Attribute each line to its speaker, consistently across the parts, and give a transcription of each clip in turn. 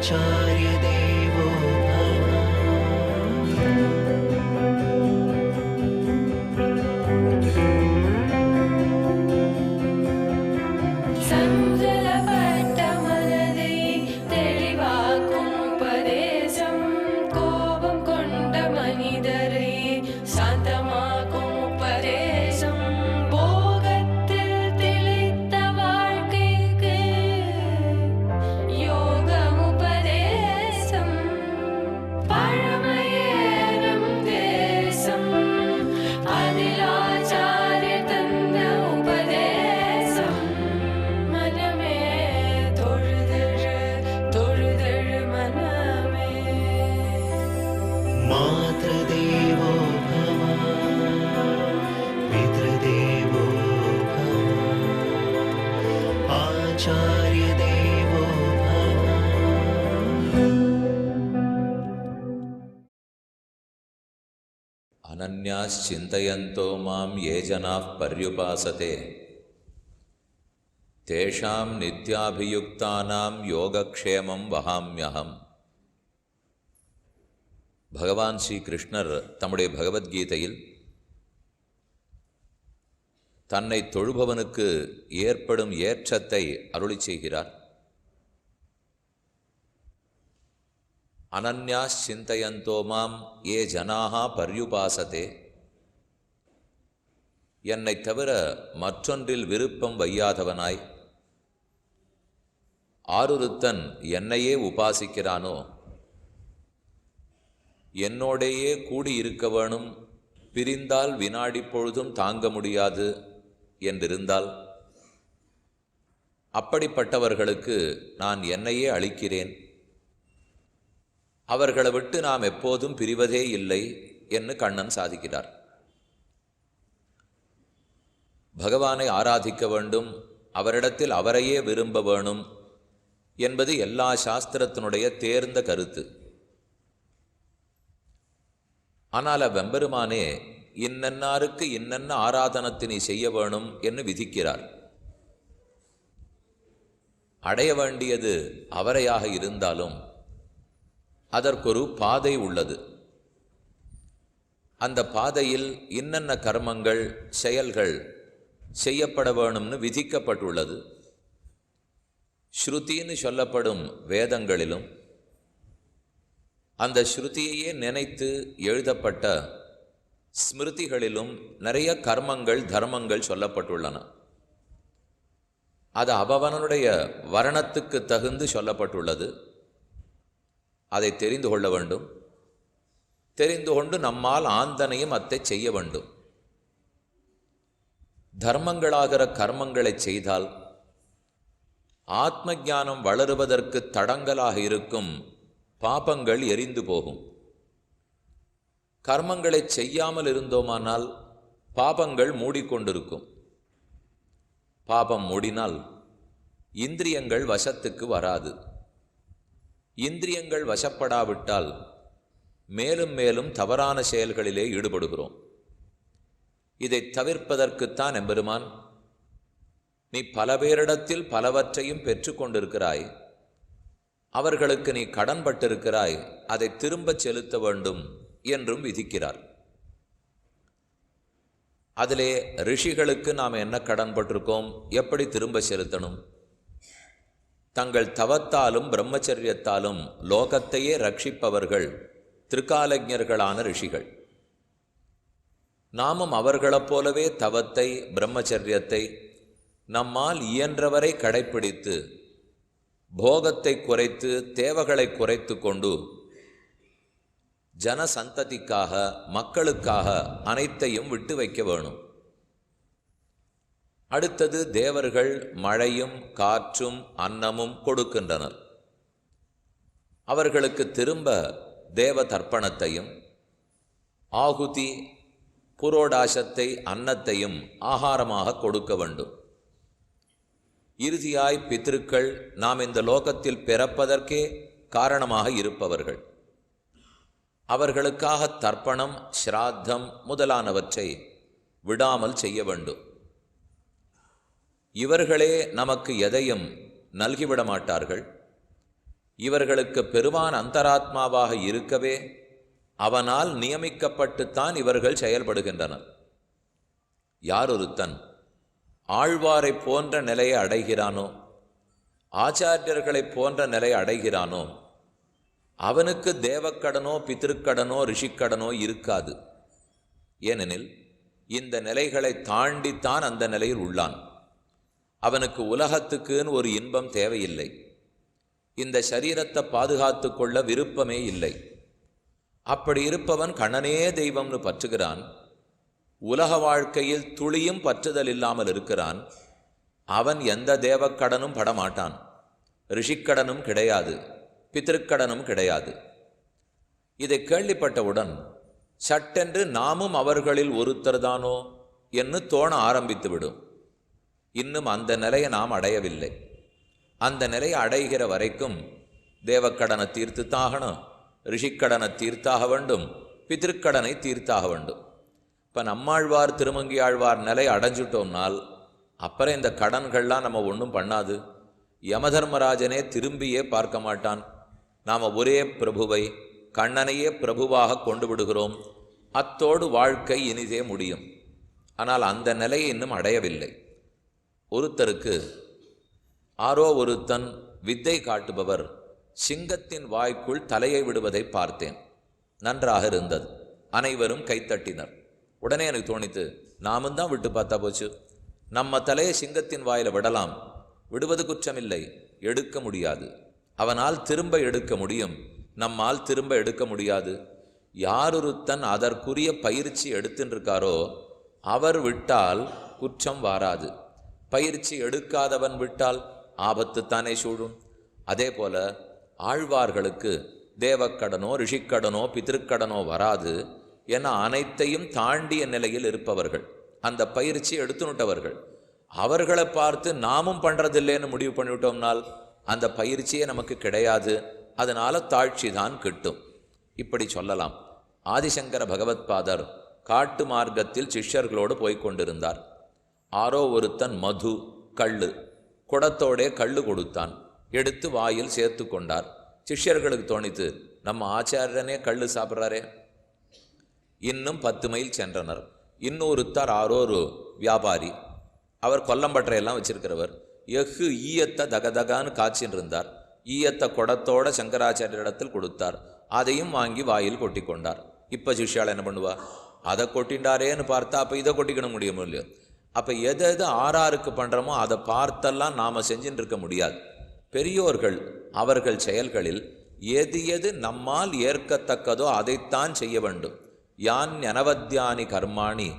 Speaker 1: आचार्य देवो मातृदेवो भव पितृदेवो भव आचार्य देवो भव।
Speaker 2: अनन्याश्चिन्तयन्तो मां ये जनाः पर्युपासते तेषां नित्याभियुक्तानां योगक्षेमं वहाम्यहम्. பகவான் ஸ்ரீ கிருஷ்ணர் தம்முடைய பகவத்கீதையில் தன்னை தொழுபவனுக்கு ஏற்படும் ஏற்றத்தை அருளி செய்கிறார். அனன்யாஸ் சிந்தயந்தோ மாம் ஏ ஜனாஹா பர்யுபாசதே, என்னை தவிர மற்றொன்றில் விருப்பம் வையாதவனாய் ஆருருத்தன் என்னையே உபாசிக்கிறானோ, என்னோடையே கூடியிருக்க வேணும், பிரிந்தால் வினாடி பொழுதும் தாங்க முடியாது என்றிருந்தால் அப்படிப்பட்டவர்களுக்கு நான் என்னையே அளிக்கிறேன். அவர்களை விட்டு நாம் எப்போதும் பிரிவதே இல்லை என்று கண்ணன் சாதிக்கிறார். பகவானை ஆராதிக்க வேண்டும், அவரிடத்தில் அவரையே விரும்ப வேணும் என்பது எல்லா சாஸ்திரத்தினுடைய தேர்ந்த கருத்து. ஆனால் அவ்வெம்பெருமானே இன்னன்னாருக்கு இன்னென்ன ஆராதனத்தினை செய்ய வேணும் என்று விதிக்கிறார். அடைய வேண்டியது அவரையாக இருந்தாலும் அதற்கொரு பாதை உள்ளது. அந்த பாதையில் இன்னென்ன கர்மங்கள் செயல்கள் செய்யப்பட வேணும்னு விதிக்கப்பட்டுள்ளது. ஸ்ருதின்னு சொல்லப்படும் வேதங்களிலும் அந்த ஸ்ருதியையே நினைத்து எழுதப்பட்ட ஸ்மிருதிகளிலும் நிறைய கர்மங்கள் தர்மங்கள் சொல்லப்பட்டுள்ளன. அது அவனவனுடைய வர்ணத்துக்கு தகுந்து சொல்லப்பட்டுள்ளது. அதை தெரிந்து கொள்ள வேண்டும். தெரிந்து கொண்டு நம்மால் ஆந்தனையும் அத்தை செய்ய வேண்டும். தர்மங்களாகிற கர்மங்களை செய்தால் ஆத்ம ஞானம் வளருவதற்கு தடங்கலாக இருக்கும் பாபங்கள் எரிந்து போகும். கர்மங்களை செய்யாமல் இருந்தோமானால் பாபங்கள் மூடிக்கொண்டிருக்கும். பாபம் மூடினால் இந்திரியங்கள் வசத்துக்கு வராது. இந்திரியங்கள் வசப்படாவிட்டால் மேலும் மேலும் தவறான செயல்களிலே ஈடுபடுகிறோம். இதை தவிர்ப்பதற்குத்தான் எம்பெருமான், நீ பல பேரிடத்தில் பலவற்றையும் பெற்று கொண்டிருக்கிறாய், அவர்களுக்கு நீ கடன்பட்டிருக்கிறாய், அதை திரும்பச் செலுத்த வேண்டும் என்றும் விதிக்கிறார். அதிலே ரிஷிகளுக்கு நாம் என்ன கடன்பட்டிருக்கோம், எப்படி திரும்ப செலுத்தணும்? தங்கள் தவத்தாலும் பிரம்மச்சரியத்தாலும் லோகத்தையே ரட்சிப்பவர்கள் திரிகாலஜர்களான ரிஷிகள். நாமும் அவர்களைப் போலவே தவத்தை பிரம்மச்சரியத்தை நம்மால் இயன்றவரை கடைப்பிடித்து போகத்தை குறைத்து தேவைகளை குறைத்து கொண்டு ஜனசந்ததிக்காக மக்களுக்காக அனைத்தையும் விட்டு வைக்க வேணும். அடுத்தது, தேவர்கள் மழையும் காற்றும் அன்னமும் கொடுக்கின்றனர். அவர்களுக்கு திரும்ப தேவ தர்ப்பணத்தையும் ஆகுதி புரோடாசத்தை அன்னத்தையும் ஆகாரமாக கொடுக்க வேண்டும். இறுதியாய் பித்ருக்கள் நாம் இந்த லோகத்தில் பிறப்பதற்கே காரணமாக இருப்பவர்கள். அவர்களுக்காக தர்ப்பணம் ஸ்ராத்தம் முதலானவற்றை விடாமல் செய்ய வேண்டும். இவர்களே நமக்கு எதையும் நல்கிவிட மாட்டார்கள். இவர்களுக்கு பெருமான் அந்தராத்மாவாக இருக்கவே அவனால் நியமிக்கப்பட்டுத்தான் இவர்கள் செயல்படுகின்றனர். யார் ஒருத்தன் ஆழ்வாரை போன்ற நிலையை அடைகிறானோ, ஆச்சாரியர்களைப் போன்ற நிலையை அடைகிறானோ, அவனுக்கு தேவக்கடனோ பித்திருக்கடனோ ரிஷிக்கடனோ இருக்காது. ஏனெனில் இந்த நிலைகளை தாண்டித்தான் அந்த நிலையில் உள்ளான். அவனுக்கு உலகத்துக்குன்னு ஒரு இன்பம் தேவையில்லை. இந்த சரீரத்தை பாதுகாத்து கொள்ள விருப்பமே இல்லை. அப்படி இருப்பவன் கண்ணனே தெய்வம்னு பற்றுகிறான். உலக வாழ்க்கையில் துளியும் பற்றுதல் இல்லாமல் இருக்கிறான். அவன் எந்த தேவக்கடனும் படமாட்டான். ரிஷிக்கடனும் கிடையாது, பித்திருக்கடனும் கிடையாது. இதை கேள்விப்பட்டவுடன் சட்டென்று நாமும் அவர்களில் ஒருத்தர்தானோ என்று தோண ஆரம்பித்துவிடும். இன்னும் அந்த நிலையை நாம் அடையவில்லை. அந்த நிலையை அடைகிற வரைக்கும் தேவக்கடனை தீர்த்துத்தாகணும், ரிஷிக்கடனை தீர்த்தாக வேண்டும், பித்திருக்கடனை தீர்த்தாக வேண்டும். இப்போ நம்மாழ்வார் திருமங்கி ஆழ்வார் நிலை அடைஞ்சிட்டோம்னால் அப்புறம் இந்த கடன்கள்லாம் நம்ம ஒன்றும் பண்ணாது. யமதர்மராஜனே திரும்பியே பார்க்க மாட்டான். நாம் ஒரே பிரபுவை, கண்ணனையே பிரபுவாக கொண்டு விடுகிறோம். அத்தோடு வாழ்க்கை இனிதே முடியும். ஆனால் அந்த நிலையை இன்னும் அடையவில்லை. ஒருத்தருக்கு ஆரோ ஒருத்தன் வித்தை காட்டுபவர் சிங்கத்தின் வாய்க்குள் தலையை விடுவதை பார்த்தேன். நன்றாக இருந்தது. அனைவரும் கைத்தட்டினர். உடனே எனக்கு தோணித்து, நாமும் தான் விட்டு பார்த்தா போச்சு. நம்ம தலையை சிங்கத்தின் வாயில் விடலாம், விடுவது குற்றமில்லை, எடுக்க முடியாது. அவனால் திரும்ப எடுக்க முடியும், நம்மால் திரும்ப எடுக்க முடியாது. யாரொருத்தன் அதற்குரிய பயிற்சி எடுத்துருக்காரோ அவர் விட்டால் குற்றம் வாராது. பயிற்சி எடுக்காதவன் விட்டால் ஆபத்து தானே சூழும். அதே போல ஆழ்வார்களுக்கு தேவக்கடனோ ரிஷிக்கடனோ பித்திருக்கடனோ வராது. என அனைத்தையும் தாண்டிய நிலையில் இருப்பவர்கள், அந்த பயிற்சி எடுத்துனுட்டவர்கள். அவர்களை பார்த்து நாமும் பண்ணுறதில்லைன்னு முடிவு பண்ணிவிட்டோம்னால் அந்த பயிற்சியே நமக்கு கிடையாது. அதனால தாழ்ச்சி தான் கிட்டும். இப்படி சொல்லலாம். ஆதிசங்கர பகவத்பாதர் காட்டு மார்க்கத்தில் சிஷ்யர்களோடு போய்கொண்டிருந்தார். ஆரோ ஒருத்தன் மது கள்ளு குடத்தோடே கள்ளு கொடுத்தான். எடுத்து வாயில் சேர்த்து கொண்டார். சிஷ்யர்களுக்கு தோணித்து, நம்ம ஆச்சாரியனே கள்ளு சாப்பிட்றாரே. இன்னும் 10 மைல் சென்றனர். இன்னொருத்தர் ஆரோரு வியாபாரி. அவர் கொல்லம்பற்றையெல்லாம் வச்சிருக்கிறவர். எஃகு ஈயத்தை தகதகான்னு காய்ச்சின்னு இருந்தார். ஈயத்தை குடத்தோட சங்கராச்சாரியரிடத்தில் கொடுத்தார். அதையும் வாங்கி வாயில் கொட்டி கொண்டார். இப்போ சிஷ்யால் என்ன பண்ணுவா? அதை கொட்டிண்டாரேன்னு பார்த்தா அப்போ இதை கொட்டிக்கிட முடியுமோ இல்லையோ? அப்போ எது எது ஆறாருக்கு பண்ணுறோமோ அதை பார்த்தெல்லாம் நாம் செஞ்சுட்டு இருக்க முடியாது. பெரியோர்கள் அவர்கள் செயல்களில் எது எது நம்மால் ஏற்கத்தக்கதோ அதைத்தான் செய்ய வேண்டும். யான் அனவத்தியானி கர்மாணி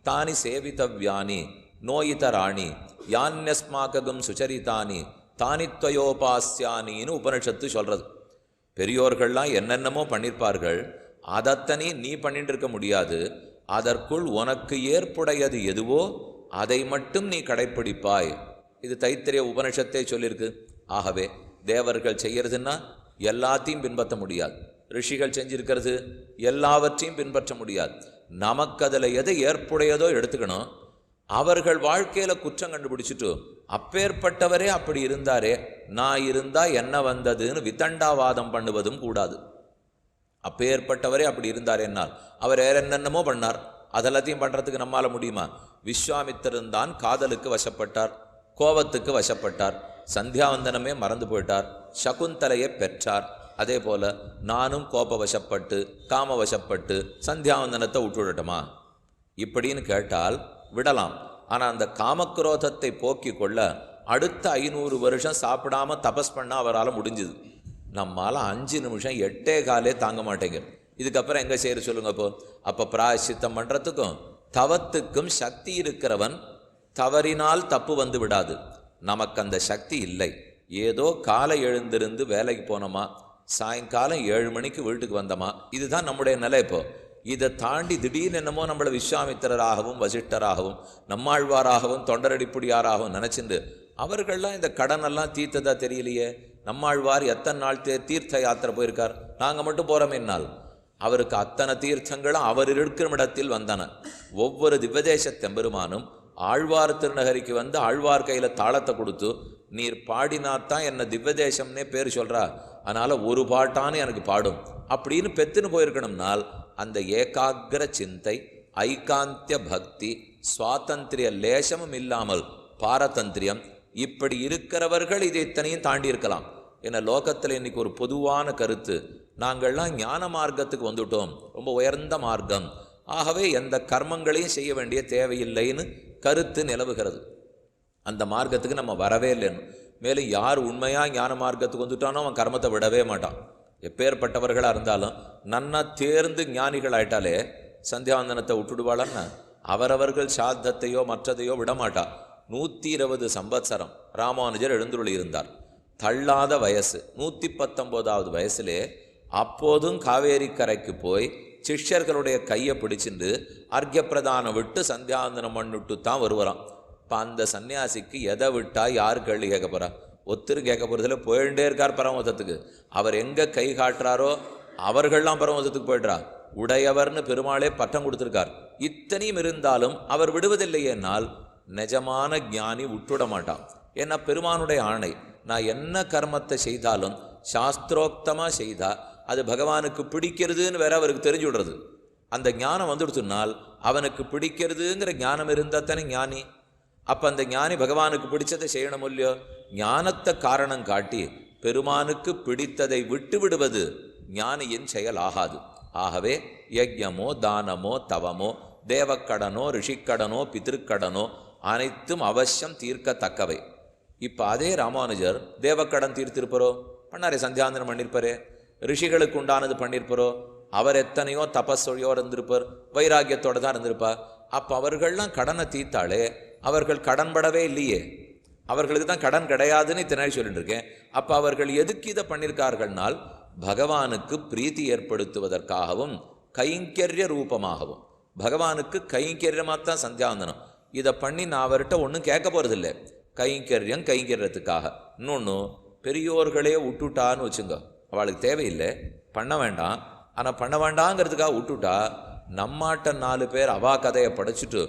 Speaker 2: தானி சேவித்தவ்யானி நோயிதராணி யான்யஸ்மாகம் சுச்சரித்தானி தானித்வயோபாஸ்யானின்னு உபனிஷத்து சொல்கிறது. பெரியோர்கள்லாம் என்னென்னமோ பண்ணியிருப்பார்கள். அதத்தனி நீ பண்ணிட்டு இருக்க முடியாது. அதற்குள் உனக்கு ஏற்புடையது எதுவோ அதை மட்டும் நீ கடைப்பிடிப்பாய். இது தைத்திரிய உபனிஷத்தை சொல்லியிருக்கு. ஆகவே தேவர்கள் செய்யறதுன்னா எல்லாத்தையும் பின்பற்ற முடியாது. ரிஷிகள் செஞ்சிருக்கிறது எல்லாவற்றையும் பின்பற்ற முடியாது. நமக்கு அதில் எது ஏற்புடையதோ எடுத்துக்கணும். அவர்கள் வாழ்க்கையில் குற்றம் கண்டுபிடிச்சிட்டு அப்பேற்பட்டவரே அப்படி இருந்தாரே, நான் இருந்தா என்ன வந்ததுன்னு விதண்டாவாதம் பண்ணுவதும் கூடாது. அப்பேற்பட்டவரே அப்படி இருந்தார் என்னால் அவர் வேற என்னென்னமோ பண்ணார், அதெல்லாத்தையும் பண்ணுறதுக்கு நம்மால் முடியுமா? விஸ்வாமித்திரன் தான் காதலுக்கு வசப்பட்டார், கோபத்துக்கு வசப்பட்டார், சந்தியாவந்தனமே மறந்து போயிட்டார், சகுந்தலையை பெற்றார். அதே போல நானும் கோப வசப்பட்டு காம வசப்பட்டு சந்தியாவந்தனத்தை விட்டுவிடட்டுமா இப்படின்னு கேட்டால் விடலாம். ஆனால் அந்த காமக்ரோதத்தை போக்கி கொள்ள அடுத்த 500 வருஷம் சாப்பிடாம தபஸ் பண்ண அவரால் முடிஞ்சுது. நம்மால் 5 நிமிஷம் 8 காலே தாங்க மாட்டேங்க. இதுக்கப்புறம் எங்கே செய்ய சொல்லுங்க? அப்போ பிராயசித்தம் பண்ணுறதுக்கும் தவத்துக்கும் சக்தி இருக்கிறவன் தவறினால் தப்பு வந்து விடாது. நமக்கு அந்த சக்தி இல்லை. ஏதோ காலை எழுந்திருந்து வேலைக்கு போனோமா, சாயங்காலம் 7 மணிக்கு வீட்டுக்கு வந்தோமா, இதுதான் நம்முடைய நிலை. இப்போ இதை தாண்டி திடீர்னு என்னமோ நம்மளை விஸ்வாமித்திரராகவும் வசிஷ்டராகவும் நம்மாழ்வாராகவும் தொண்டரடிப்புடியாராகவும் நினச்சிண்டு அவர்கள்லாம் இந்த கடனெல்லாம் தீர்த்ததா தெரியலையே. நம்மாழ்வார் எத்தனை நாள் தீர்த்த யாத்திரை போயிருக்கார், நாங்கள் மட்டும் போகிறோமேனால் அவருக்கு அத்தனை தீர்த்தங்களும் அவர் இருக்கிற இடத்தில் வந்தன. ஒவ்வொரு திவ்வதேச தெம்பெருமானும் ஆழ்வார் திருநகரிக்கு வந்து ஆழ்வார் கையில் தாளத்தை கொடுத்து நீர் பாடினாத்தான் என்ன திவ்வதேசம்னே பேர் சொல்கிறா. அதனால் ஒரு பாட்டான்னு எனக்கு பாடும் அப்படின்னு பெத்துன்னு போயிருக்கணும்னால் அந்த ஏகாகிர சிந்தை, ஐகாந்திய பக்தி, சுவாதந்திரிய லேசமும் இல்லாமல் பாரதந்திரியம், இப்படி இருக்கிறவர்கள் இதை இத்தனையும் தாண்டி இருக்கலாம். ஏன்னா லோகத்தில் இன்னைக்கு ஒரு பொதுவான கருத்து, நாங்கள்லாம் ஞான மார்க்கத்துக்கு வந்துட்டோம், ரொம்ப உயர்ந்த மார்க்கம், ஆகவே எந்த கர்மங்களையும் செய்ய வேண்டிய தேவையில்லைன்னு கருத்து நிலவுகிறது. அந்த மார்க்கத்துக்கு நம்ம வரவே இல்லைன்னு. மேலும் யார் உண்மையாக ஞான மார்க்கத்துக்கு வந்துட்டானோ அவன் கர்மத்தை விடவே மாட்டான். எப்பேற்பட்டவர்களாக இருந்தாலும் நன்னா தேர்ந்து ஞானிகள் ஆயிட்டாலே சந்தியாவந்தனத்தை விட்டுடுவாளன்னா அவரவர்கள் சாத்தத்தையோ மற்றதையோ விடமாட்டா. 120 சம்பத்சரம் ராமானுஜர் எழுந்துருளி இருந்தார். தள்ளாத வயசு 119வது வயசுலே அப்போதும் காவேரி கரைக்கு போய் சிஷ்யர்களுடைய கையை பிடிச்சிட்டு அர்க்கிய பிரதானம் விட்டு சந்தியாவந்தனம் பண்ணிட்டு தான் வருவாராம். இப்போ அந்த சன்னியாசிக்கு எதை விட்டா யார் கேள்வி கேட்க போகிறா? ஒத்துரு கேட்க போகிறதுல போயிட்டே இருக்கார் பரமதத்துக்கு. அவர் எங்கே கை காட்டுறாரோ அவர்கள்லாம் பரமதத்துக்கு போய்ட்றா. உடையவர்னு பெருமாளே பட்டம் கொடுத்துருக்கார். இத்தனையும் இருந்தாலும் அவர் விடுவதில்லையேனால் நிஜமான ஞானி விட்டுவிட மாட்டான். ஏன்னா பெருமானுடைய ஆணை, நான் என்ன கர்மத்தை செய்தாலும் சாஸ்திரோக்தமாக செய்தா அது பகவானுக்கு பிடிக்கிறதுன்னு வேற அவருக்கு தெரிஞ்சு விடுறது. அந்த ஞானம் வந்துடுத்துனால் அவனுக்கு பிடிக்கிறதுங்கிற ஞானம் இருந்தால் தானே ஞானி. அப்போ அந்த ஞானி பகவானுக்கு பிடிச்சதை செய்யணும் இல்லையோ? ஞானத்தை காரணம் காட்டி பெருமானுக்கு பிடித்ததை விட்டு விடுவது ஞானியின் செயல் ஆகாது. ஆகவே யஜ்ஞமோ தானமோ தவமோ தேவக்கடனோ ரிஷிக்கடனோ பித்திருக்கடனோ அனைத்தும் அவசியம் தீர்க்கத்தக்கவை. இப்போ அதே ராமானுஜர் தேவக்கடன் தீர்த்திருப்பாரோ? பண்ணாரே, சந்தியாந்தனம் பண்ணியிருப்பாரே. ரிஷிகளுக்கு உண்டானது பண்ணியிருப்பாரோ? அவர் எத்தனையோ தபஸொழியோ இருந்திருப்பார், வைராக்கியத்தோடு தான் இருந்திருப்பார். அப்போ அவர்கள்லாம் கடனை தீர்த்தாலே அவர்கள் கடன்படவே இல்லையே. அவர்களுக்கு தான் கடன் கிடையாதுன்னு இத்தனை சொல்லிட்டு இருக்கேன். அப்போ அவர்கள் எதுக்கு இதை பண்ணியிருக்கார்கள்னால் பகவானுக்கு பிரீத்தி ஏற்படுத்துவதற்காகவும் கைங்கரிய ரூபமாகவும். பகவானுக்கு கைங்கரியமாக தான் சந்தியாவந்தனம். இதை பண்ணி நான் அவர்கிட்ட ஒன்றும் கேட்க போகிறதில்லை, கைங்கரியத்துக்காக. இன்னொன்று, பெரியோர்களே விட்டுட்டான்னு வச்சுங்க, அவளுக்கு தேவையில்லை, பண்ண வேண்டாம். ஆனால் பண்ண வேண்டாங்கிறதுக்காக விட்டுட்டா நம்மாட்ட 4 பேர் அவா கதையை படைச்சிட்டு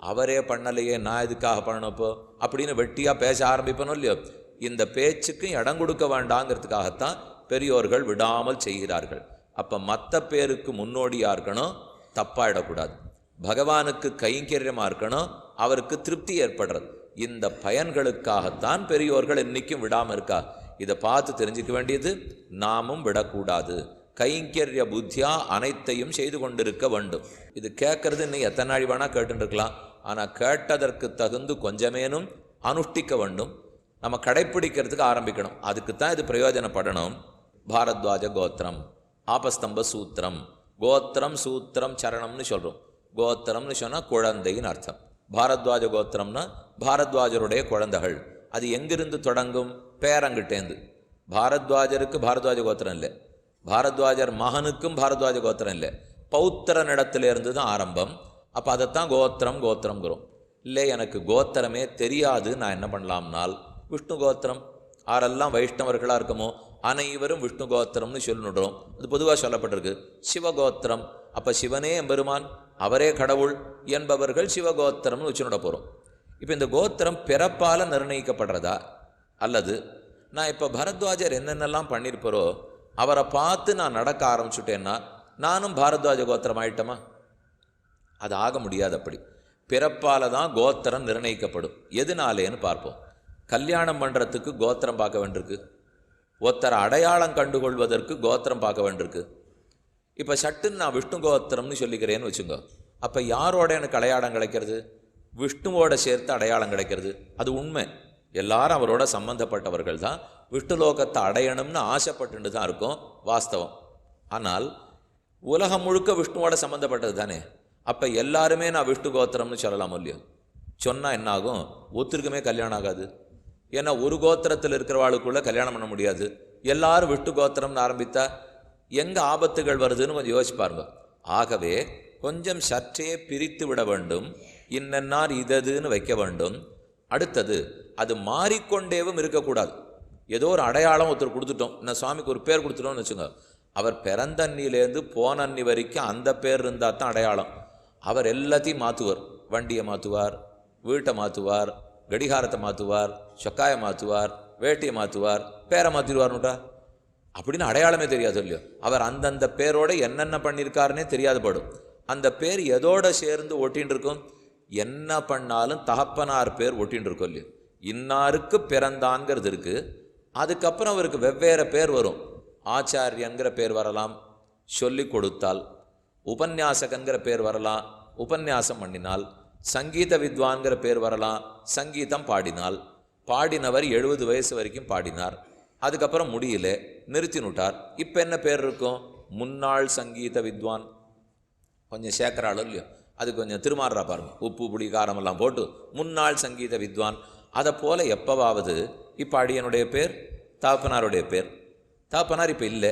Speaker 2: அவரே பண்ணலையே நான் இதுக்காக பண்ணப்போ அப்படின்னு வெட்டியாக பேச ஆரம்பிப்பனும் இல்லையோ? இந்த பேச்சுக்கு இடம் கொடுக்க வேண்டாங்கிறதுக்காகத்தான் பெரியோர்கள் விடாமல் செய்கிறார்கள். அப்போ மற்ற பேருக்கு முன்னோடியாக இருக்கணும், தப்பாயிடக்கூடாது. பகவானுக்கு கைங்கரியமாக இருக்கணும், அவருக்கு திருப்தி ஏற்படுறது. இந்த பயன்களுக்காகத்தான் பெரியோர்கள் இன்னைக்கும் விடாமல் இருக்கா. இதை பார்த்து தெரிஞ்சுக்க வேண்டியது நாமும் விடக்கூடாது. கைங்கரிய புத்தியா அனைத்தையும் செய்து கொண்டிருக்க வேண்டும். இது கேட்கறது இன்னும் எத்தனை நாள் வேணால் கேட்டுருக்கலாம். ஆனால் கேட்டதற்கு தகுந்து கொஞ்சமேனும் அனுஷ்டிக்க வேண்டும். நம்ம கடைப்பிடிக்கிறதுக்கு ஆரம்பிக்கணும். அதுக்கு தான் இது பிரயோஜனப்படணும். பாரத்வாஜ கோத்திரம், ஆபஸ்தம்ப சூத்திரம், கோத்திரம் சூத்திரம் சரணம்னு சொல்கிறோம். கோத்திரம்னு சொன்னால் குழந்தைன்னு அர்த்தம். பாரத்வாஜ கோத்திரம்னா பாரத்வாஜருடைய குழந்தைகள். அது எங்கிருந்து தொடங்கும்? பேரங்கிட்டேந்து. பாரத்வாஜருக்கு பாரத்வாஜ கோத்திரம் இல்லை, பாரத்வாஜர் மகனுக்கும் பாரத்வாஜ கோத்திரம் இல்லை, பௌத்திரனிடத்திலிருந்து தான் ஆரம்பம். அப்போ அதைத்தான் கோத்திரம்ங்கிறோம். இல்லை எனக்கு கோத்திரமே தெரியாது, நான் என்ன பண்ணலாம்னால் விஷ்ணு கோத்திரம். ஆரெல்லாம் வைஷ்ணவர்களாக இருக்கமோ அனைவரும் விஷ்ணு கோத்திரம்னு சொல்லிடுறோம். அது பொதுவாக சொல்லப்பட்டிருக்கு. சிவகோத்திரம், அப்போ சிவனே எம்பெருமான், அவரே கடவுள் என்பவர்கள் சிவகோத்திரம்னு வச்சுட போகிறோம். இப்போ இந்த கோத்திரம் பிறப்பால் நிர்ணயிக்கப்படுறதா, அல்லது நான் இப்போ பரத்வாஜர் என்னென்னலாம் பண்ணியிருப்பாரோ அவரை பார்த்து நான் நடக்க ஆரம்பிச்சுட்டேன்னா நானும் பாரத்வாஜ கோத்திரம் ஆயிட்டமா? அது ஆக முடியாது. அப்படி பிறப்பால் தான் கோத்திரம் நிர்ணயிக்கப்படும். எதுனாலேன்னு பார்ப்போம். கல்யாணம் பண்ணுறதுக்கு கோத்திரம் பார்க்க வேண்டியிருக்கு, ஒருத்தரை அடையாளம் கண்டுகொள்வதற்கு கோத்திரம் பார்க்க வேண்டியிருக்கு. இப்போ சட்டுன்னு நான் விஷ்ணு கோத்திரம்னு சொல்லிக்கிறேன்னு வச்சுங்க. அப்போ யாரோட எனக்கு அடையாளம் கிடைக்கிறது? விஷ்ணுவோட சேர்த்து அடையாளம் கிடைக்கிறது. அது உண்மை. எல்லாரும் அவரோட சம்பந்தப்பட்டவர்கள் தான். விஷ்ணு லோகத்தை அடையணும்னு ஆசைப்பட்டு தான் இருக்கும், வாஸ்தவம். ஆனால் உலகம் முழுக்க விஷ்ணுவோட சம்மந்தப்பட்டது தானே. அப்போ எல்லாருமே நான் விஷ்ணு கோத்திரம்னு சொல்லலாம் இல்லையோ? சொன்னால் என்னாகும்? ஒருத்தருக்குமே கல்யாணம் ஆகாது. ஏன்னா ஒரு கோத்திரத்தில் இருக்கிறவாளுக்குள்ளே கல்யாணம் பண்ண முடியாது. எல்லாரும் விஷ்ணு கோத்திரம்னு ஆரம்பித்தா எங்கே ஆபத்துகள் வருதுன்னு கொஞ்சம் யோசிப்பாருங்க. ஆகவே கொஞ்சம் சற்றே பிரித்து விட வேண்டும். இன்னென்னார் இததுன்னு வைக்க வேண்டும். அடுத்தது, அது மாறிக்கொண்டேவும் இருக்கக்கூடாது. ஏதோ ஒரு அடையாளம் ஒருத்தர் கொடுத்துட்டோம், நான் சுவாமிக்கு ஒரு பேர் கொடுத்துட்டோம்னு வச்சுங்க. அவர் பிறந்த அன்னிலேருந்து போன அன்னி வரைக்கும் அந்த பேர் இருந்தால் தான் அடையாளம். அவர் எல்லாத்தையும் மாற்றுவார். வண்டியை மாற்றுவார், வீட்டை மாற்றுவார், கடிகாரத்தை மாற்றுவார், சொக்காயை மாற்றுவார், வேட்டியை மாற்றுவார், பேரை மாற்றிடுவார்னுட்டா. அப்படின்னு அடையாளமே தெரியாது இல்லையோ. அவர் அந்தந்த பேரோட என்னென்ன பண்ணியிருக்காருன்னே தெரியாது படும். அந்த பேர் எதோட சேர்ந்து ஒட்டின்னு இருக்கும்? என்ன பண்ணாலும் தகப்பனார் பேர் ஒட்டின்னு இருக்கும் இல்லையோ. இன்னாருக்கு பிறந்தான்ங்கிறது இருக்கு. அதுக்கப்புறம் அவருக்கு வெவ்வேறு பேர் வரும். ஆச்சாரியங்கிற பேர் வரலாம், சொல்லி கொடுத்தால். உபன்யாசகங்கிற பேர் வரலாம், உபன்யாசம் பண்ணினால். சங்கீத வித்வான்கிற பேர் வரலாம், சங்கீதம் பாடினால். பாடினவர் 70 வயசு வரைக்கும் பாடினார், அதுக்கப்புறம் முடியல, நிறுத்தினுட்டார். இப்போ என்ன பேர் இருக்கும்? முன்னாள் சங்கீத வித்வான். கொஞ்சம் சேர்க்குறாளோ இல்லையோ, அது கொஞ்சம் திருமாறா பாருங்க, உப்பு புளி காரமெல்லாம் போட்டு முன்னாள் சங்கீத வித்வான். அதை போல் எப்போவாவது இப்போ அடியனுடைய பேர், தாப்பனாருடைய பேர். தாப்பனார் இப்போ இல்லை,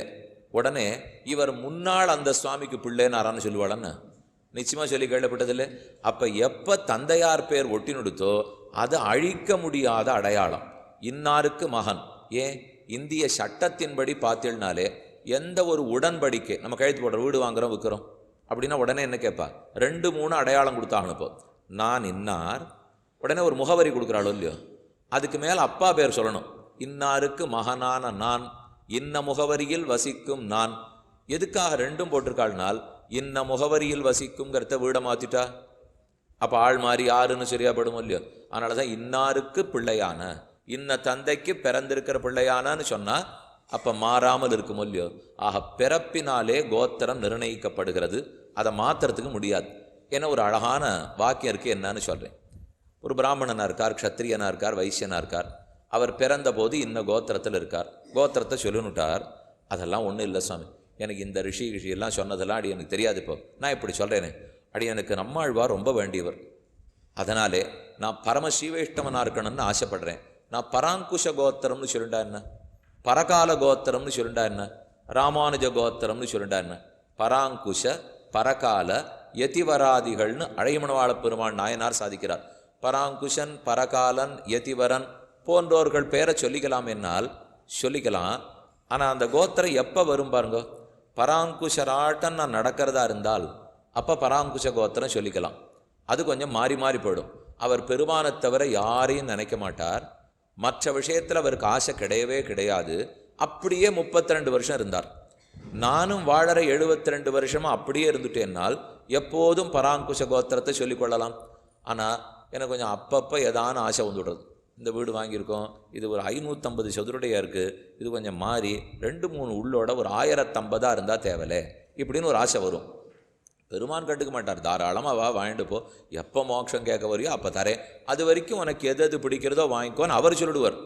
Speaker 2: உடனே இவர் முன்னாள் அந்த சுவாமிக்கு பிள்ளைனாரான்னு சொல்லுவாளன்னு நிச்சயமாக சொல்லி கேள்விப்பட்டதில்லை. அப்போ எப்போ தந்தையார் பேர் ஒட்டி நொடுத்தோ அது அழிக்க முடியாத அடையாளம். இன்னாருக்கு மகன். ஏன்? இந்திய சட்டத்தின்படி பார்த்தீங்கனாலே எந்த ஒரு உடன்படிக்கை, நம்ம கழுத்து போடுற வீடு வாங்குகிறோம் விற்கிறோம் அப்படின்னா உடனே என்ன கேட்பா? 2-3 அடையாளம் கொடுத்தாகணும். இப்போ நான் இன்னார், உடனே ஒரு முகவரி கொடுக்குறாளோ இல்லையோ, அதுக்கு மேலே அப்பா பேர் சொல்லணும். இன்னாருக்கு மகனான நான், இன்ன முகவரியில் வசிக்கும் நான். எதுக்காக 2 போட்டிருக்காள்னால், இன்ன முகவரியில் வசிக்குங்கிறத வீடை மாற்றிட்டா அப்போ ஆள் மாறி யாருன்னு சரியாப்படும் இல்லையோ. அதனால தான் இன்னாருக்கு பிள்ளையான, இன்ன தந்தைக்கு பிறந்திருக்கிற பிள்ளையானான்னு சொன்னால் அப்போ மாறாமல் இருக்கும் இல்லையோ. ஆக பிறப்பினாலே கோத்திரம் நிர்ணயிக்கப்படுகிறது, அதை மாற்றுறதுக்கு முடியாது. ஏன்னா ஒரு அழகான வாக்கியம் இருக்குது, என்னன்னு சொல்கிறேன். ஒரு பிராமணனாக இருக்கார், க்ஷத்திரியனாக இருக்கார், வைசியனாக இருக்கார். அவர் பிறந்த போது இன்ன கோத்திரத்தில் இருக்கார். கோத்திரத்தை சொல்லினுட்டார். அதெல்லாம் ஒன்றும் இல்லை சுவாமி, எனக்கு இந்த ரிஷியெல்லாம் சொன்னதெல்லாம் அடி எனக்கு தெரியாது. இப்போ நான் இப்படி சொல்கிறேனே, அடி எனக்கு நம்மாழ்வார் ரொம்ப வேண்டியவர், அதனாலே நான் பரம ஸ்ரீவைஷ்ணவனாக இருக்கணும்னு ஆசைப்படுறேன். நான் பராங்குஷ கோத்திரம்னு சொல்லிட்டா என்ன, பரகால கோத்திரம்னு சொல்லிட்டா என்ன, ராமானுஜ கோத்திரம்னு சொல்லிட்டா என்ன? பராங்குஷ பரகால யதிவராதிகள்னு அழைமணவாள பெருமாள் நாயனார் சாதிக்கிறார். பராங்குஷன், பரகாலன், யதிவரன் போன்றோர்கள் பேரை சொல்லிக்கலாம் என்னால் சொல்லிக்கலாம். ஆனால் அந்த கோத்திரம் எப்போ வரும் பாருங்க, பராங்குஷராட்டன் நான் நடக்கிறதா இருந்தால் அப்போ பராங்குஷ கோத்திரம் சொல்லிக்கலாம். அது கொஞ்சம் மாறி மாறி போயிடும். அவர் பெருமானை தவிர யாரையும் நினைக்க மாட்டார். மற்ற விஷயத்தில் அவருக்கு ஆசை கிடையவே கிடையாது. அப்படியே 32 வருஷம் இருந்தார். நானும் வாழற 72 வருஷமாக அப்படியே இருந்துட்டேன்னால் எப்போதும் பராங்குஷ கோத்திரத்தை சொல்லிக்கொள்ளலாம். ஆனால் எனக்கு கொஞ்சம் அப்பப்போ ஏதான ஆசை வந்துவிடுறது. இந்த வீடு வாங்கியிருக்கோம், இது ஒரு 550 சதுரடியாக இருக்குது, இது கொஞ்சம் மாறி 2-3 உள்ளோட ஒரு 1050 இருந்தால் தேவலை இப்படின்னு ஒரு ஆசை வரும். பெருமான் கண்டுக்க மாட்டார், தாராளமாக வா வாங்கிட்டு போ, எப்போ மோட்சம் கேட்க வரையோ அப்போ தரேன், அது வரைக்கும் உனக்கு எது எது பிடிக்கிறதோ வாங்கிக்கோன்னு அவர் சொல்லிடுவார்.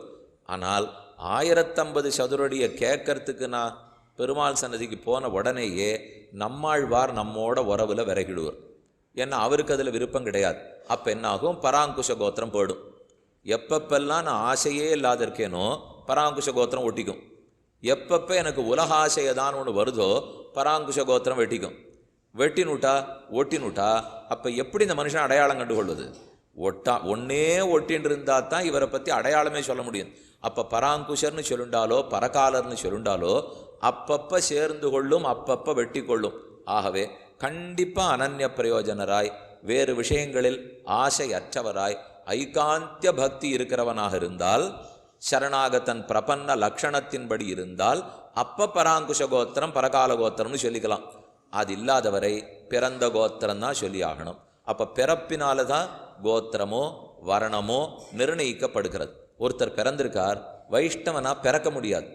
Speaker 2: ஆனால் 1050 சதுரடியை கேட்கறதுக்கு நான் பெருமாள் சன்னதிக்கு போன உடனேயே நம்மாழ்வார் நம்மோட உறவில் விறகிடுவார். ஏன்னா அவருக்கு அதில் விருப்பம் கிடையாது. அப்போ என்னாகும்? பராங்குஷ கோத்திரம் போயிடும். எப்பப்பெல்லாம் நான் ஆசையே இல்லாத இருக்கேனோ பராங்குஷ கோத்திரம் ஒட்டிக்கும். எப்பப்போ எனக்கு உலக ஆசையதான் ஒன்று வருதோ பராங்குஷ கோத்திரம் வெட்டிக்கும். வெட்டினுட்டா ஒட்டினுட்டா அப்போ எப்படி இந்த மனுஷன் அடையாளம் கண்டுகொள்வது? ஒன்னே ஒட்டின்னு இருந்தால் தான் இவரை பற்றி அடையாளமே சொல்ல முடியும். அப்போ பராங்குஷர்னு சொல்லுண்டாலோ பரகாலர்னு சொல்லுண்டாலோ அப்பப்போ சேர்ந்து கொள்ளும், அப்பப்போ வெட்டி கொள்ளும். ஆகவே கண்டிப்பாக அனன்ய பிரயோஜனராய், வேறு விஷயங்களில் ஆசை அற்றவராய், ஐகாந்திய பக்தி இருக்கிறவனாக இருந்தால், சரணாகத்தன் பிரபன்ன லக்ஷணத்தின்படி இருந்தால் அப்போ பராங்குஷ கோத்திரம் பரகால கோத்திரம்னு சொல்லிக்கலாம். அது இல்லாதவரை பிறந்த கோத்திரம் தான் சொல்லி ஆகணும். அப்போ பிறப்பினால தான் கோத்திரமோ வர்ணமோ நிர்ணயிக்கப்படுகிறது. ஒருத்தர் பிறந்திருக்கார், வைஷ்ணவனா பிறக்க முடியாது.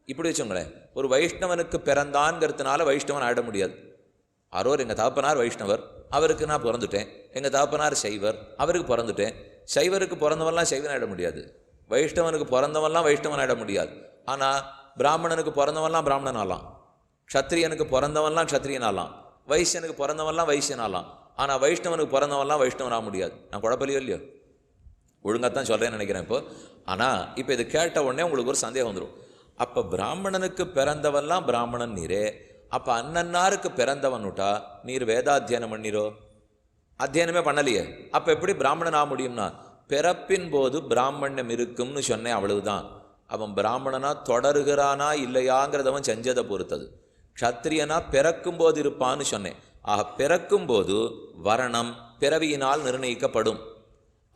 Speaker 2: இப்படி வச்சுங்களேன், ஒரு வைஷ்ணவனுக்கு பிறந்தான்ங்கிறதுனால வைஷ்ணவன் ஆயிட முடியாது. அரோர் எங்கள் தகப்பனார் வைஷ்ணவர், அவருக்கு நான் பிறந்துட்டேன். எங்கள் தகப்பனார் சைவர், அவருக்கு பிறந்துட்டேன். சைவருக்கு பிறந்தவன்லாம் சைவன் ஆகிட முடியாது. வைஷ்ணவனுக்கு பிறந்தவன்லாம் வைஷ்ணவன் ஆகிட முடியாது. ஆனால் பிராமணனுக்கு பிறந்தவன்லாம் பிராமணன் ஆகலாம், க்ஷத்ரியனுக்கு பிறந்தவன்லாம் க்ஷத்ரியன் ஆகலாம், வைசியனுக்கு பிறந்தவன்லாம் வைசியன் ஆகலாம். ஆனால் வைஷ்ணவனுக்கு பிறந்தவன்லாம் வைஷ்ணவன் ஆக முடியாது. நான் குழப்பலையோ இல்லையோ, ஒழுங்காகத்தான் சொல்கிறேன்னு நினைக்கிறேன் இப்போ. ஆனால் இப்போ இது கேட்ட உடனே உங்களுக்கு ஒரு சந்தேகம் வந்துடும். அப்போ பிராமணனுக்கு பிறந்தவன்லாம் பிராமணன் நீரே, அப்போ அண்ணன்னாருக்கு பிறந்தவன்னுட்டா நீர் வேதாத்தியனம் பண்ணிரோ? அத்தியனமே பண்ணலையே, அப்போ எப்படி பிராமணன் ஆக முடியும்னா? பிறப்பின் போது பிராமணியம் இருக்கும்னு சொன்னேன், அவ்வளவுதான். அவன் பிராமணனா தொடருகிறானா இல்லையாங்கிறதவன் செஞ்சதை பொறுத்தது. க்ஷத்ரியனா பிறக்கும்போது இருப்பான்னு சொன்னேன். ஆக பிறக்கும்போது வரணம் பிறவியினால் நிர்ணயிக்கப்படும்.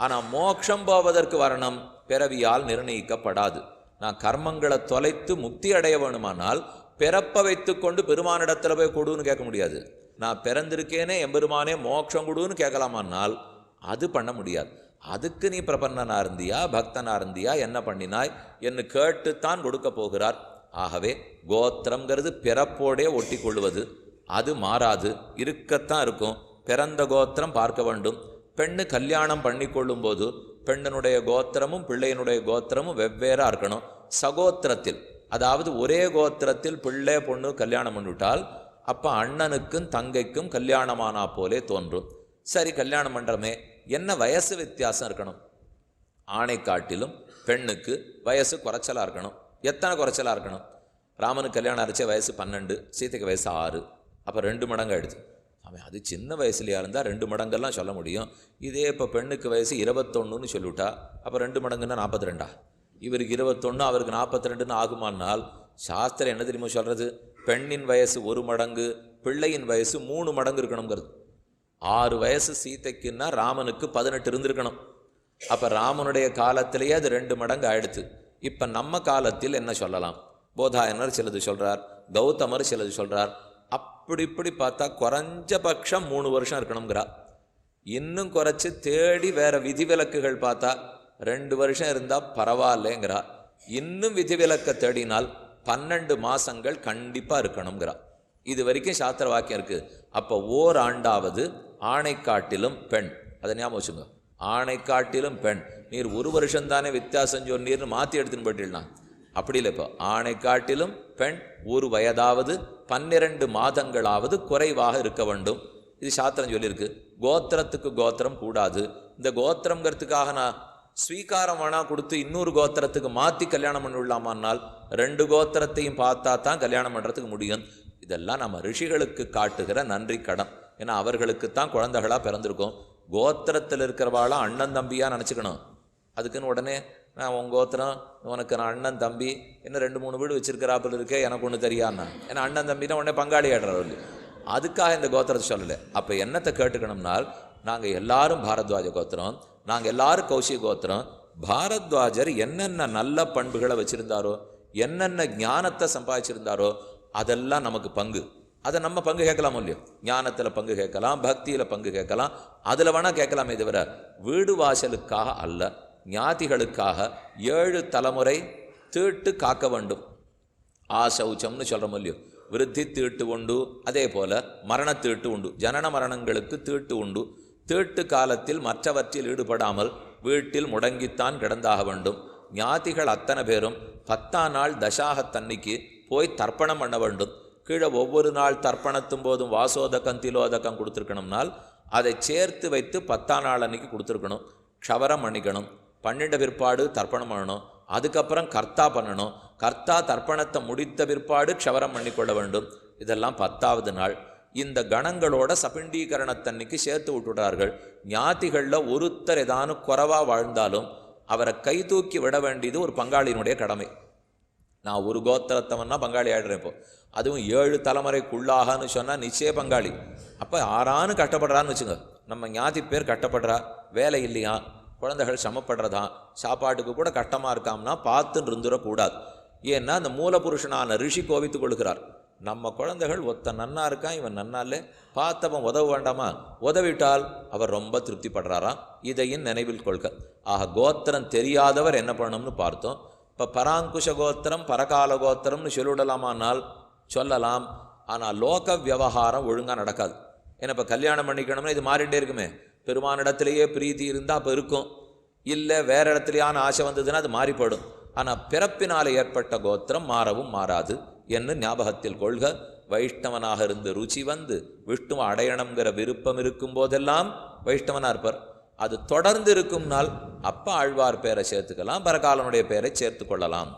Speaker 2: ஆனால் மோட்சம் போவதற்கு வரணம் பிறவியால் நிர்ணயிக்கப்படாது. நான் கர்மங்களை தொலைத்து முக்தி அடைய வேணுமானால் பிறப்ப வைத்து கொண்டு பெருமானிடத்தில் போய் கொடுன்னு கேட்க முடியாது. நான் பிறந்திருக்கேனே எம்பெருமானே மோட்சம் கொடுன்னு கேட்கலாமானால் அது பண்ண முடியாது. அதுக்கு நீ பிரபன்னனா இருந்தியா பக்தனா இருந்தியா என்ன பண்ணினாய் என்று கேட்டுத்தான் கொடுக்க போகிறார். ஆகவே கோத்திரங்கிறது பிறப்போடே ஒட்டி கொள்வது, அது மாறாது, இருக்கத்தான் இருக்கும். பிறந்த கோத்திரம் பார்க்க வேண்டும். பெண்ணு கல்யாணம் பண்ணி கொள்ளும் போது பெண்ணனுடைய கோத்திரமும் பிள்ளையினுடைய கோத்திரமும் வெவ்வேறாக இருக்கணும். சகோத்திரத்தில், அதாவது ஒரே கோத்திரத்தில் பிள்ளை பொண்ணு கல்யாணம் பண்ணிவிட்டால் அப்போ அண்ணனுக்கும் தங்கைக்கும் கல்யாணமானா போலே தோன்றும். சரி, கல்யாணம் பண்ணுறமே, என்ன வயசு வித்தியாசம் இருக்கணும்? ஆணை காட்டிலும் பெண்ணுக்கு வயசு குறைச்சலாக இருக்கணும். எத்தனை குறைச்சலாக இருக்கணும்? ராமனுக்கு கல்யாணம் அரைச்ச வயசு 12, சீதைக்கு வயசு 6, அப்போ 2 மடங்கு ஆயிடுது. அவன் அது சின்ன வயசுலையாக இருந்தால் 2 மடங்கெல்லாம் சொல்ல முடியும். இதே இப்போ பெண்ணுக்கு வயசு 21ன்னு சொல்லிவிட்டா அப்போ 2 மடங்குன்னா 42. இவருக்கு 21 அவருக்கு 42ன்னு ஆகுமானால் சாஸ்திரம் என்ன தெரியுமா சொல்கிறது? பெண்ணின் வயசு 1 மடங்கு, பிள்ளையின் வயசு 3 மடங்கு இருக்கணுங்கிறது. 6 வயசு சீதைக்குன்னா ராமனுக்கு 18 இருந்திருக்கணும். அப்போ ராமனுடைய காலத்திலேயே அது 2 மடங்கு ஆயிடுத்து. இப்போ நம்ம காலத்தில் என்ன சொல்லலாம்? போதாயனர் சிலது சொல்கிறார், கௌதமர் சிலது சொல்கிறார். அப்படி இப்படி பார்த்தா குறைஞ்சபட்சம் 3 வருஷம் இருக்கணுங்கிறா. இன்னும் குறைச்சி தேடி வேற விதிவிலக்குகள் பார்த்தா 2 வருஷம் இருந்தால் பரவாயில்லைங்கிறா. இன்னும் விதிவிலக்க தேடினால் 12 மாதங்கள் கண்டிப்பாக இருக்கணுங்கிறா. இது வரைக்கும் சாஸ்திர வாக்கியம் இருக்குது. அப்போ ஓராண்டாவது ஆணை காட்டிலும் பெண், அதை ஞாபகம் வச்சுங்க. ஆணை காட்டிலும் பெண், நீர் 1 வருஷம் தானே வித்தியாசம் சொன்னீர்னு மாற்றி எடுத்துன்னு போயிட்டுனா அப்படி இல்லை. இப்போ ஆணை காட்டிலும் பெண் 1 வயதாவது 12 மாதங்களாவது குறைவாக இருக்க வேண்டும். இது சாஸ்திரம் சொல்லியிருக்கு. கோத்திரத்துக்கு கோத்திரம் கூடாது. இந்த கோத்திரங்கிறதுக்காக நான் ஸ்வீகாரம் வேணா கொடுத்து இன்னொரு கோத்திரத்துக்கு மாற்றி கல்யாணம் பண்ணி விடலாமான்னால் 2 கோத்திரத்தையும் பார்த்தா தான் கல்யாணம் பண்ணுறதுக்கு முடியும். இதெல்லாம் நம்ம ரிஷிகளுக்கு காட்டுகிற நன்றி கடன். ஏன்னா அவர்களுக்குத்தான் குழந்தைகளாக பிறந்திருக்கும். கோத்திரத்தில் இருக்கிறவாளாம் அண்ணன் தம்பியாக நினச்சிக்கணும். அதுக்குன்னு உடனே நான் உன் கோத்திரம், உனக்கு நான் அண்ணன் தம்பி, இன்னும் 2-3 வீடு வச்சிருக்கிறாப்பில் இருக்கே, எனக்கு ஒன்று தெரியாதுண்ணா. ஏன்னா அண்ணன் தம்பினா உடனே பங்காளி ஆடுறாரு. அதுக்காக இந்த கோத்திரத்தை சொல்லலை. அப்போ என்னத்தை கேட்டுக்கணும்னால், நாங்கள் எல்லாரும் பாரத்வாஜ கோத்திரம், நாங்கள் எல்லாரும் கௌஷிக கோத்திரம். பாரத்வாஜர் என்னென்ன நல்ல பண்புகளை வச்சுருந்தாரோ, என்னென்ன ஞானத்தை சம்பாதிச்சிருந்தாரோ அதெல்லாம் நமக்கு பங்கு. அதை நம்ம பங்கு கேட்கலாமோ இல்லையோ? ஞானத்தில் பங்கு கேட்கலாம், பக்தியில் பங்கு கேட்கலாம், அதில் வேணால் கேட்கலாமே தவிர வீடு வாசலுக்காக அல்ல. ஞாதிகளுக்காக 7 தலைமுறை தீட்டு காக்க வேண்டும். ஆசௌச்சம்னு சொல்கிறோம் இல்லையோ? விருத்தி தீட்டு உண்டு, அதே போல் மரணத்தீட்டு உண்டு. ஜனன மரணங்களுக்கு தீட்டு உண்டு. தீட்டு காலத்தில் மற்றவற்றில் ஈடுபடாமல் வீட்டில் முடங்கித்தான் கிடந்தாக வேண்டும். ஞாதிகள் அத்தனை பேரும் 10ஆம் நாள் தசாகத்தன்னைக்கு போய் தர்ப்பணம் பண்ண வேண்டும். கீழே ஒவ்வொரு நாள் தர்ப்பணத்தும் போதும் வாசோதகம் திலோதகம் கொடுத்துருக்கணும்னால் அதை சேர்த்து வைத்து 10ஆம் நாள் அன்னைக்கு கொடுத்துருக்கணும். க்ஷவரம் பண்ணிக்கணும். 12 பிற்பாடு தர்ப்பணம் பண்ணணும். அதுக்கப்புறம் கர்த்தா பண்ணணும். கர்த்தா தர்ப்பணத்தை முடித்த பிற்பாடு க்ஷவரம் பண்ணிக்கொள்ள வேண்டும். இதெல்லாம் 10ஆவது நாள். இந்த கணங்களோட சபிண்டீகரணத்தன்னைக்கு சேர்த்து விட்டுட்டார்கள். ஞாதிகளில் ஒருத்தர் ஏதானும் குறைவாக வாழ்ந்தாலும் அவரை கை தூக்கி விட வேண்டியது ஒரு பங்காளியினுடைய கடமை. நான் ஒரு கோத்திரத்தவன்னா பங்காளி ஆகிடுறேன். இப்போ அதுவும் 7 தலைமுறைக்குள்ளாகன்னு சொன்னால் நிச்சய பங்காளி. அப்போ ஆறானு கஷ்டப்படுறான்னு வச்சுங்க. நம்ம ஞாதி பேர் கஷ்டப்படுறா, வேலை இல்லையா, குழந்தைகள் சமப்படுறதா, சாப்பாட்டுக்கு கூட கஷ்டமாக இருக்காம்னா பார்த்துன்னு இருந்துடக்கூடாது. ஏன்னா அந்த மூலபுருஷனான ரிஷி கோவித்து கொள்கிறார். நம்ம குழந்தைகள் ஒத்த நன்னா இருக்கான், இவன் நன்னாலே பார்த்தவன் உதவ வேண்டாமா? உதவிட்டால் அவர் ரொம்ப திருப்திப்படுறாராம். இதையும் நினைவில் கொள்க. ஆக கோத்திரம் தெரியாதவர் என்ன பண்ணணும்னு பார்த்தோம். இப்போ பராங்குஷ கோத்திரம் பரகால கோத்திரம்னு சொல்லிவிடலாமானால் சொல்லலாம். ஆனால் லோக விவகாரம் ஒழுங்காக நடக்காது. ஏன்னா இப்போ கல்யாணம் பண்ணிக்கணும்னா இது மாறிட்டே இருக்குமே. பெருமானிடத்திலேயே பிரீத்தி இருந்தால் அப்போ இருக்கும், இல்லை வேறு இடத்துலையான ஆசை வந்ததுன்னா அது மாறிப்படும். ஆனால் பிறப்பினால் ஏற்பட்ட கோத்திரம் மாறவும் மாறாது என்று ஞாபகத்தில் கொள்க. வைஷ்ணவனாக இருந்து ருச்சி வந்து விஷ்ணுவை அடையணுங்கிற விருப்பம் இருக்கும் போதெல்லாம் வைஷ்ணவனாக இருப்பார். அது தொடர்ந்து இருக்கும் நாள் அப்பா ஆழ்வார் பேரை சேர்த்துக்கலாம், பரகாலனுடைய பேரை சேர்த்து கொள்ளலாம்.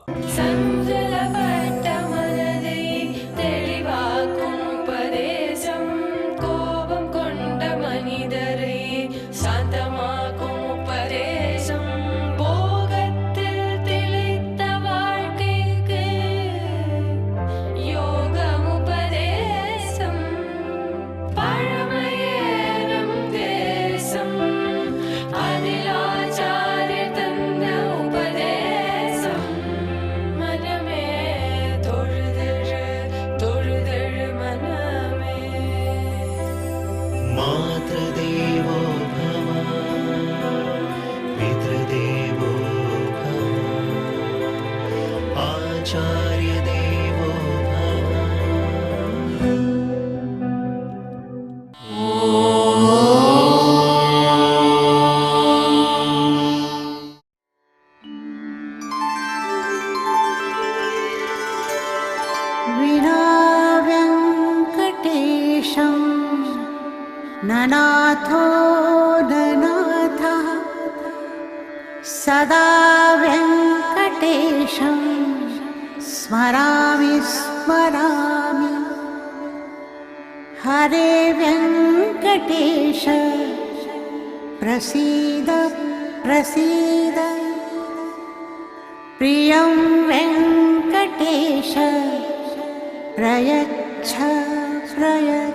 Speaker 1: आचार्यदेवो भव।
Speaker 3: विना वेङ्कटेशं ननाथो ननाथः सदा वेङ्कटेशं स्मरामि स्मरामि। हरे वेङ्कटेश प्रसीद प्रसीद। प्रियं वेङ्कटेश प्रयच्छ प्रयच्छ।